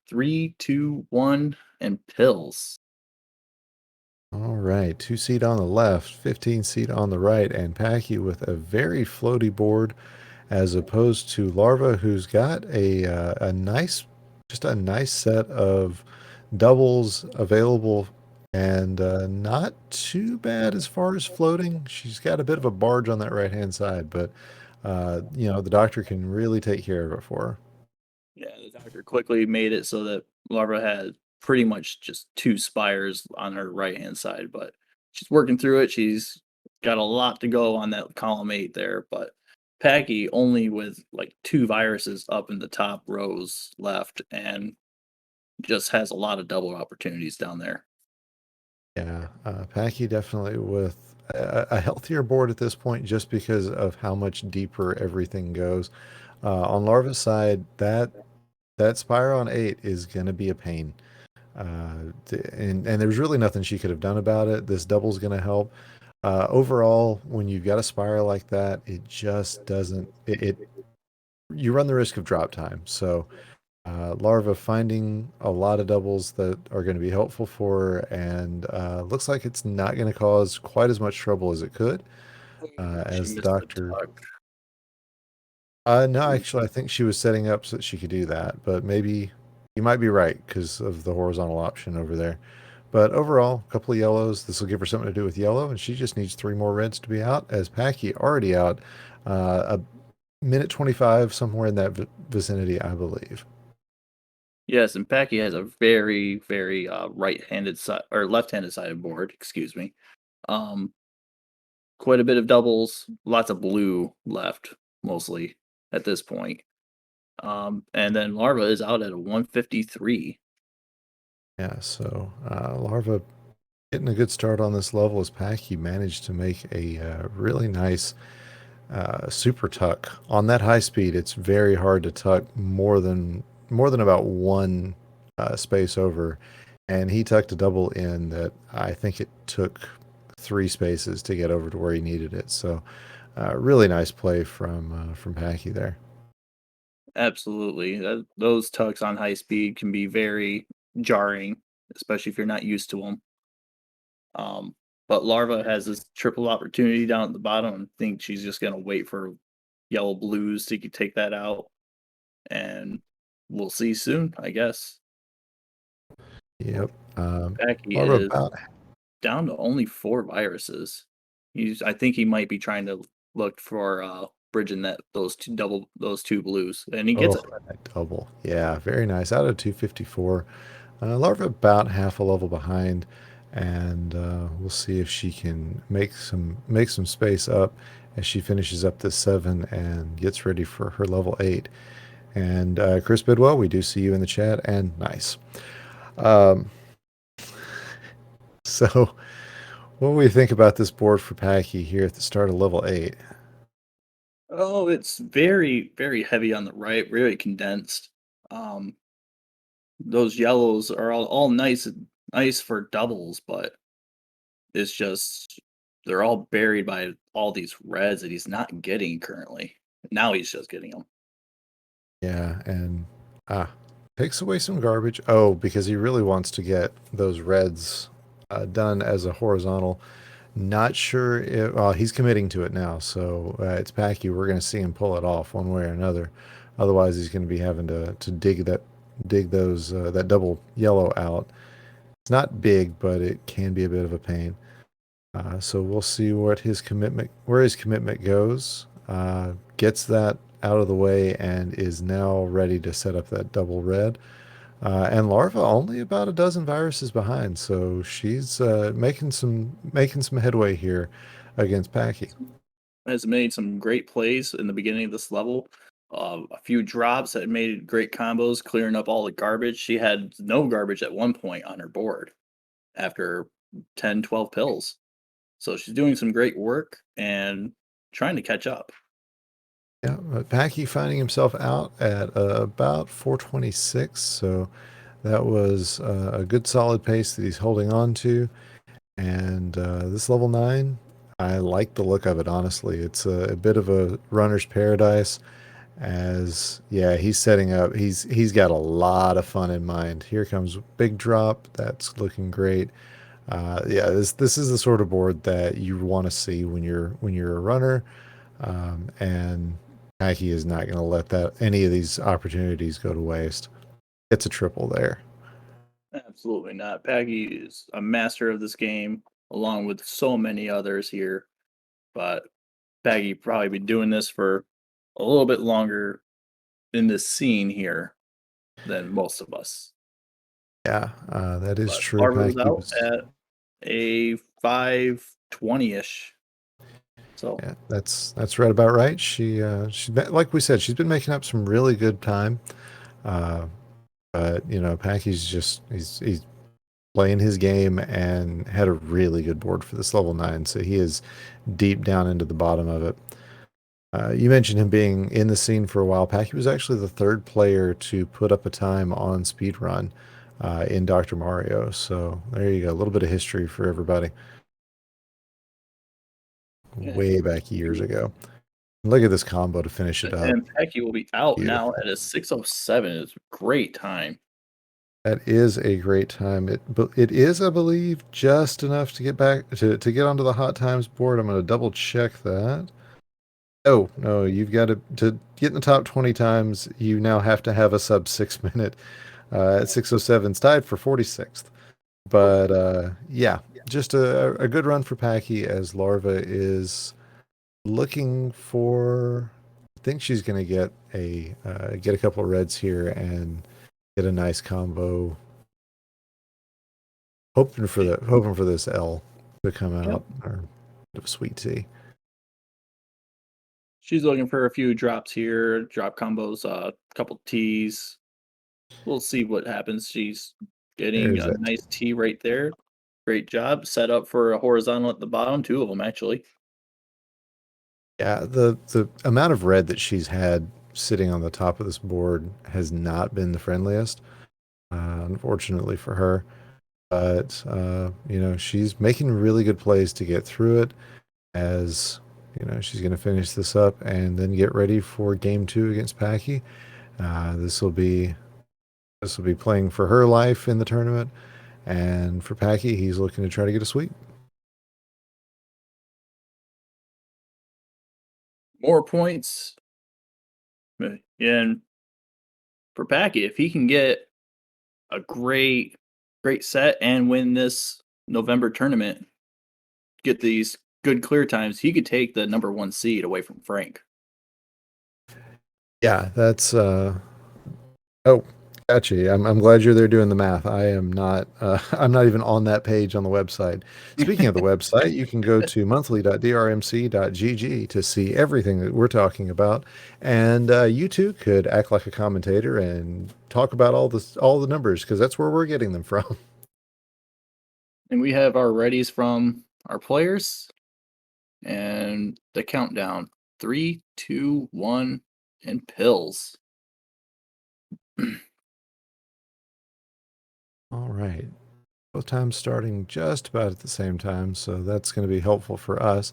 Three, two, one, and pills. All right, 2 seed on the left, 15 seed on the right, and Packie with a very floaty board, as opposed to Larva, who's got a nice, just a nice set of doubles available, and not too bad as far as floating. She's got a bit of a barge on that right hand side, but the doctor can really take care of it for her. Yeah, the doctor quickly made it so that Larva had pretty much just two spires on her right hand side, but she's working through it. She's got a lot to go on that column 8 there, but Packie only with like two viruses up in the top rows left and just has a lot of double opportunities down there. Yeah, Packie definitely with a healthier board at this point, just because of how much deeper everything goes. On Larva's side, that Spire on 8 is gonna be a pain. And there's really nothing she could have done about it. This double's gonna help. Overall, when you've got a Spire like that, it just doesn't it you run the risk of drop time. So Larva finding a lot of doubles that are going to be helpful for her, and looks like it's not going to cause quite as much trouble as it could, She as the missed the doctor. tuck. No, actually, I think she was setting up so that she could do that, but maybe you might be right because of the horizontal option over there. But overall, a couple of yellows. This will give her something to do with yellow, and she just needs 3 more reds to be out, as Packie already out. A minute 25, somewhere in that vicinity, I believe. Yes, and Packie has a very, very right-handed side or left-handed sided board, excuse me. Um, Quite a bit of doubles, lots of blue left, mostly at this point. And then Larva is out at a 153. Yeah, so Larva getting a good start on this level, as Packie managed to make a really nice super tuck. On that high speed, it's very hard to tuck more than about one space over, and he tucked a double in that I think it took 3 spaces to get over to where he needed it. So really nice play from Packie there. Absolutely. Those tucks on high speed can be very jarring, especially if you're not used to them. Um, but Larva has this triple opportunity down at the bottom and think she's just going to wait for yellow blues to take that out. And we'll see soon, I guess. Yep. Packie Larva is about down to only 4 viruses. I think he might be trying to look for, bridging those 2 blues, and he gets oh it. that double. Yeah, very nice. Out of 254. Larva about half a level behind, and we'll see if she can make some space up as she finishes up this 7 and gets ready for her level 8. And Chris Bidwell, we do see you in the chat, and nice. Um, so, what do we think about this board for Packie here at the start of level 8? Oh, it's very, very heavy on the right, very condensed. Um, those yellows are all nice for doubles, but it's just they're all buried by all these reds that he's not getting currently. Now he's just getting them. Yeah, and ah, takes away some garbage. Oh, because he really wants to get those reds done as a horizontal. Not sure if he's committing to it now, so it's Packie. We're going to see him pull it off one way or another. Otherwise, he's going to be having to dig those that double yellow out. It's not big, but it can be a bit of a pain. So we'll see where his commitment goes. Gets that out of the way and is now ready to set up that double red. And Larva only about a dozen viruses behind, so she's making some headway here against Packie. Has made some great plays in the beginning of this level. A few drops that made great combos, clearing up all the garbage. She had no garbage at one point on her board after 10, 12 pills. So she's doing some great work and trying to catch up. Yeah, but Packie finding himself out at about 426, so that was a good solid pace that he's holding on to. And this level 9, I like the look of it, honestly. It's a bit of a runner's paradise. as yeah, he's setting up. He's got a lot of fun in mind. Here comes big drop. That's looking great. Yeah, this is the sort of board that you want to see when you're a runner, and Nike is not going to let that any of these opportunities go to waste. It's a triple there. Absolutely not. Packie is a master of this game, along with so many others here. But Packie probably been doing this for a little bit longer in this scene here than most of us. Yeah, that is But true. Larva was Nike out was at a 520 ish. So yeah, that's right about right. She's been, like we said, she's been making up some really good time. Uh, but you know, Packie's just he's playing his game and had a really good board for this level 9. So he is deep down into the bottom of it. You mentioned him being in the scene for a while. Packie was actually the third player to put up a time on speedrun in Dr. Mario. So there you go. A little bit of history for everybody yeah, way back years ago. Look at this combo to finish it up. and Packie will be out now Beautiful. at a 607. It's a great time. That is a great time. It is, I believe, just enough to get back to get onto the hot times board. I'm going to double check that. Oh, no, you've got to get in the top 20 times, you now have to have a sub 6 minute. At 607's tied for 46th. But yeah, just a good run for Packie as Larva is looking for. I think she's going to get a couple of reds here and get a nice combo. Hoping for this L to come Yep. out or a sweet tea. She's looking for a few drops here, drop combos, a couple T's. We'll see what happens. She's getting There's a that. nice T right there. Great job. Set up for a horizontal at the bottom, two of them actually. Yeah, the amount of red that she's had sitting on the top of this board has not been the friendliest, unfortunately for her. But you know, she's making really good plays to get through it. As you know, she's going to finish this up and then get ready for game 2 against Packie. This will be playing for her life in the tournament, and for Packie, he's looking to try to get a sweep. More points. And for Packy, if he can get a great set and win this November tournament, get these good clear times, he could take the number 1 seed away from Frank. Yeah, that's oh, gotcha. I'm glad you're there doing the math. I am not I'm not even on that page on the website. Speaking of the website, you can go to monthly.drmc.gg to see everything that we're talking about. And you too could act like a commentator and talk about all the numbers because that's where we're getting them from. And we have our readies from our players and the countdown 3, 2, 1, and pills. All right. Both times starting just about at the same time, so that's going to be helpful for us.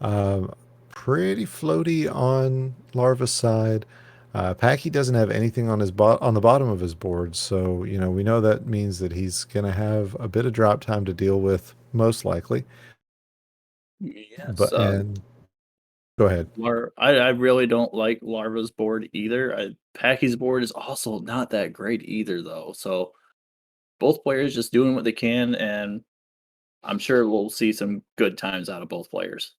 Um, Pretty floaty on Larva's side. Packie doesn't have anything on on the bottom of his board, so you know we know that means that he's going to have a bit of drop time to deal with, most likely. Yes, But and go ahead. I really don't like Larva's board either. Packy's board is also not that great either, though. So both players just doing what they can, and I'm sure we'll see some good times out of both players.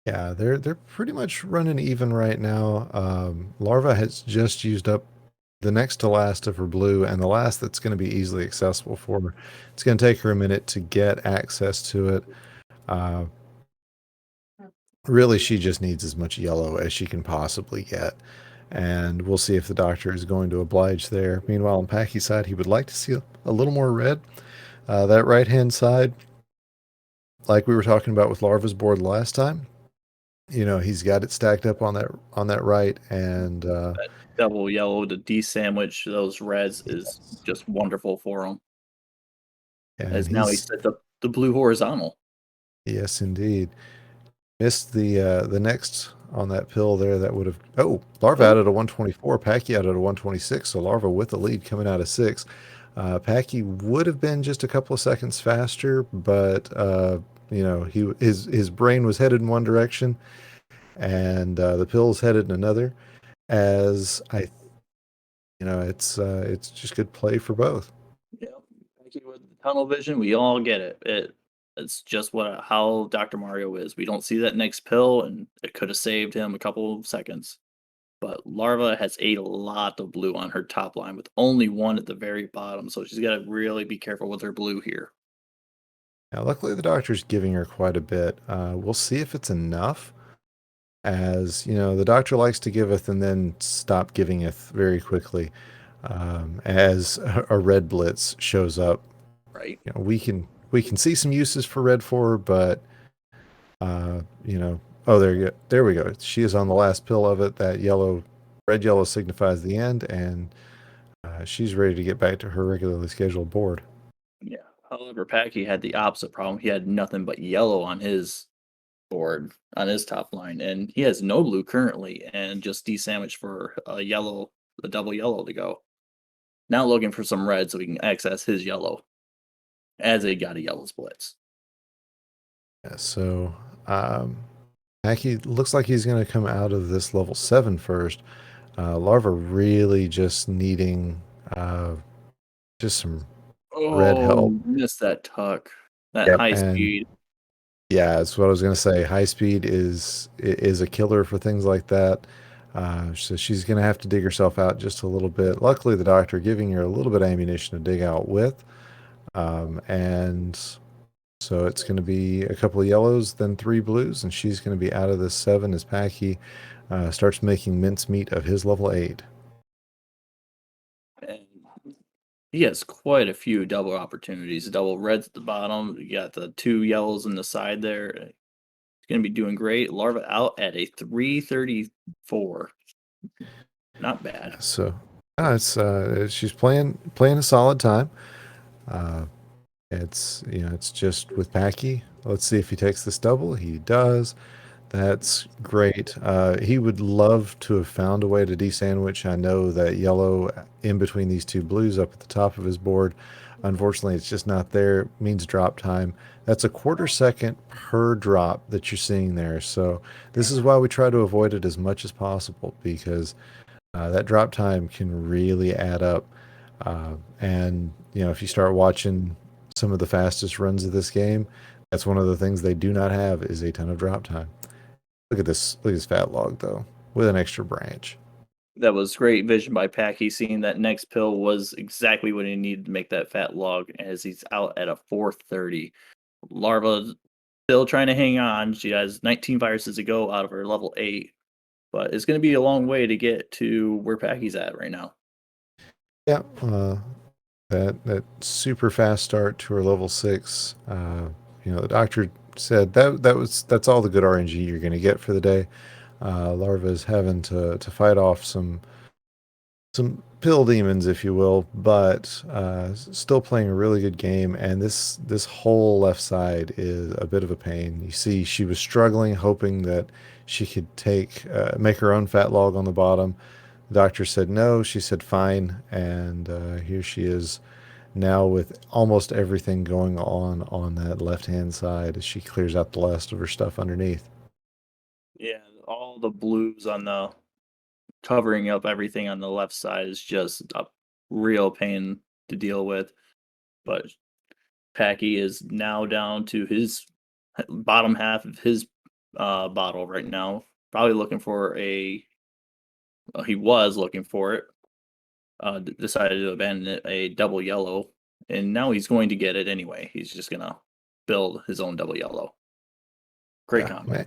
Yeah, they're pretty much running even right now. Larva has just used up the next to last of her blue, and the last that's going to be easily accessible for her. It's going to take her a minute to get access to it. Uh, Really, she just needs as much yellow as she can possibly get. And we'll see if the doctor is going to oblige there. Meanwhile, on Packie's side, he would like to see a little more red. That right-hand side, like we were talking about with Larva's board last time, you know, he's got it stacked up on that right, and That double yellow to de-sandwich those reds is yes, just wonderful for him, and as now he he's sets up the blue horizontal. yes, indeed. Missed the next on that pill there. That would have. Oh, Larva Oh, out at a 124. Packy out at a 126. So Larva with the lead coming out of 6. Packy would have been just a couple of seconds faster, but you know, his brain was headed in one direction, and the pill's headed in another. As I, you know, it's just good play for both. yeah. Thank you with the tunnel vision. We all get it. It's just how Dr. Mario is. We don't see that next pill, and it could have saved him a couple of seconds. But Larva has ate a lot of blue on her top line with only one at the very bottom, so she's got to really be careful with her blue here. Now, luckily, the doctor's giving her quite a bit. We'll see if it's enough. As you know, the doctor likes to giveth and then stop givingeth very quickly. As a red blitz shows up, Right? you know, we can see some uses for red 4, but you know, oh, there we go. She is on the last pill of it. That red yellow signifies the end, and she's ready to get back to her regularly scheduled board. Yeah. However, Packy had the opposite problem. He had nothing but yellow on his board on his top line, and he has no blue currently, and just desandwiched for a double yellow to go. Now looking for some red so he can access his yellow as he got a yellow splits. Yeah, so Mackie looks like he's going to come out of this level 7 first. Larva really just needing just some red Oh, help. missed that tuck. That Yep. high And speed. yeah, that's what I was going to say. High speed is a killer for things like that. So she's going to have to dig herself out just a little bit. Luckily, the doctor giving her a little bit of ammunition to dig out with. And so it's going to be a couple of yellows, then 3 blues, and she's going to be out of this 7 as Packy starts making mincemeat of his level 8. And he has quite a few double opportunities. Double reds at the bottom. You got the 2 yellows in the side there. He's going to be doing great. Larva out at a 334. Not bad. So it's she's playing a solid time. Uh, it's it's just with Packy. Let's see if he takes this double. He does. That's great. He would love to have found a way to desandwich. I know that yellow in between these 2 blues up at the top of his board. Unfortunately, it's just not there. It means drop time. That's a quarter second per drop that you're seeing there. So this is why we try to avoid it as much as possible, because that drop time can really add up. And if you start watching some of the fastest runs of this game, that's one of the things they do not have is a ton of drop time. Look at this. Look at this fat log though, with an extra branch. That was great vision by Packy, seeing that next pill was exactly what he needed to make that fat log as he's out at a 430. Larva still trying to hang on. She has 19 viruses to go out of her level 8, but it's going to be a long way to get to where Packy's at right now. Yeah, that super fast start to her level 6. The doctor said that's all the good RNG you're going to get for the day. Larva is having to fight off some pill demons, if you will, but still playing a really good game. And this whole left side is a bit of a pain. You see, she was struggling, hoping that she could make her own fat log on the bottom. The doctor said no. She said fine, and here she is now with almost everything going on that left hand side as she clears out the last of her stuff underneath. Yeah, all the blues on the covering up everything on the left side is just a real pain to deal with. But Packy is now down to his bottom half of his bottle right now. Probably looking for he was looking for it. Decided to abandon it, a double yellow, and now he's going to get it anyway. He's just gonna build his own double yellow. Great Yeah, combo.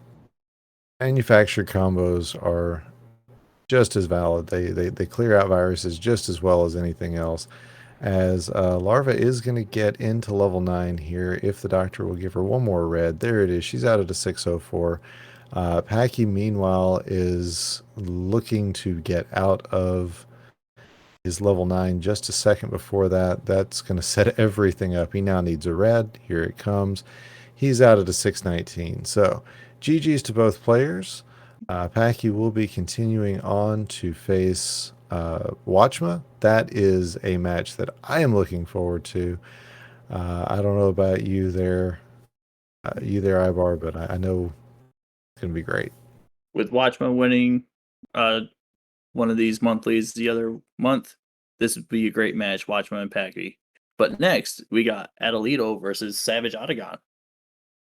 manufactured combos are just as valid. They clear out viruses just as well as anything else. As Larva is going to get into level 9 here if the doctor will give her one more red. There it is. She's out at a 604. Packy, meanwhile, is looking to get out of his level 9 just a second before that. That's going to set everything up. He now needs a red. Here it comes. He's out at a 619. So GG's to both players. Packie will be continuing on to face Watchma. That is a match that I am looking forward to. I don't know about you there, Ibar, but I know it's going to be great. With Watchman winning one of these monthlies the other month, this would be a great match, Watchman and Packie. But next, we got Adelito versus Savage Otagon.